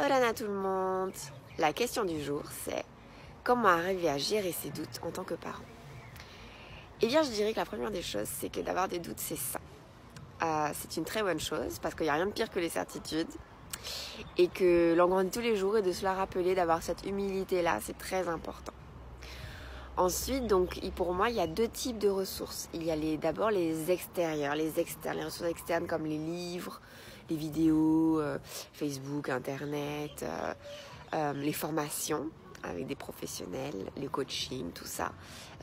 Yorana tout le monde. La question du jour, c'est comment arriver à gérer ses doutes en tant que parent? Eh bien, je dirais que la première des choses, c'est que d'avoir des doutes, c'est ça. C'est une très bonne chose parce qu'il n'y a rien de pire que les certitudes et que l'en grandir tous les jours et de se la rappeler, d'avoir cette humilité-là, c'est très important. Ensuite, donc, pour moi, il y a deux types de ressources. Il y a d'abord les extérieurs, les ressources externes comme les livres, les vidéos, Facebook, Internet, les formations avec des professionnels, les coachings, tout ça,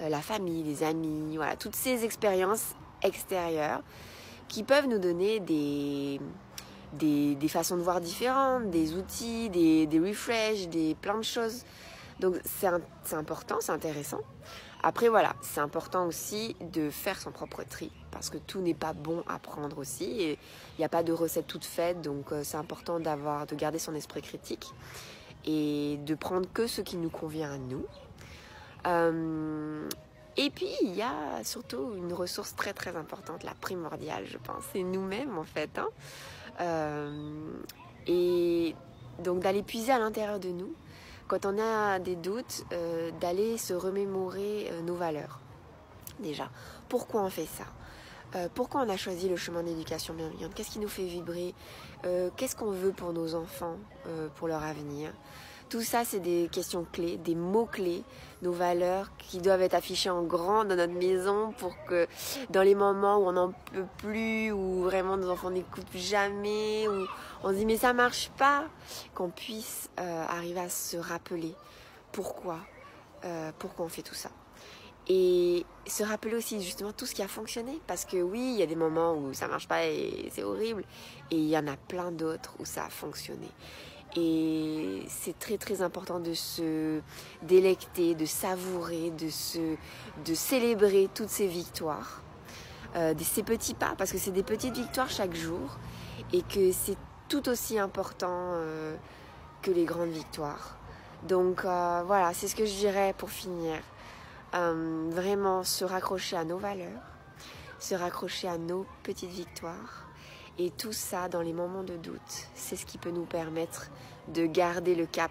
la famille, les amis, voilà, toutes ces expériences extérieures qui peuvent nous donner des façons de voir différentes, des outils, des refresh, plein de choses. Donc c'est important, c'est intéressant. Après voilà, c'est important aussi de faire son propre tri parce que tout n'est pas bon à prendre aussi et il n'y a pas de recette toute faite, donc c'est important de garder son esprit critique et de prendre que ce qui nous convient à nous. Et puis il y a surtout une ressource très très importante, la primordiale je pense, c'est nous-mêmes en fait. Et donc d'aller puiser à l'intérieur de nous, quand on a des doutes, d'aller se remémorer nos valeurs. Déjà, pourquoi on fait ça? Pourquoi on a choisi le chemin d'éducation bienveillante? Qu'est-ce qui nous fait vibrer? Qu'est-ce qu'on veut pour nos enfants, pour leur avenir? Tout ça, c'est des questions clés, des mots-clés, nos valeurs qui doivent être affichées en grand dans notre maison pour que dans les moments où on n'en peut plus, où vraiment nos enfants n'écoutent jamais, où on se dit mais ça marche pas, qu'on puisse arriver à se rappeler pourquoi on fait tout ça. Et se rappeler aussi justement tout ce qui a fonctionné. Parce que oui, il y a des moments où ça marche pas et c'est horrible. Et il y en a plein d'autres où ça a fonctionné. Et c'est très très important de se délecter, de savourer, de célébrer toutes ces victoires. Ces petits pas, parce que c'est des petites victoires chaque jour. Et que c'est tout aussi important que les grandes victoires. Donc voilà, c'est ce que je dirais pour finir. Vraiment se raccrocher à nos valeurs, se raccrocher à nos petites victoires et tout ça dans les moments de doute, c'est ce qui peut nous permettre de garder le cap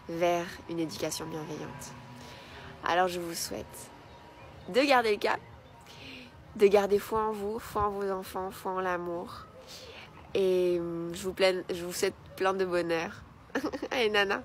vers une éducation bienveillante. Alors je vous souhaite de garder le cap, de garder foi en vous, foi en vos enfants, foi en l'amour et je vous souhaite plein de bonheur. Allez Nana.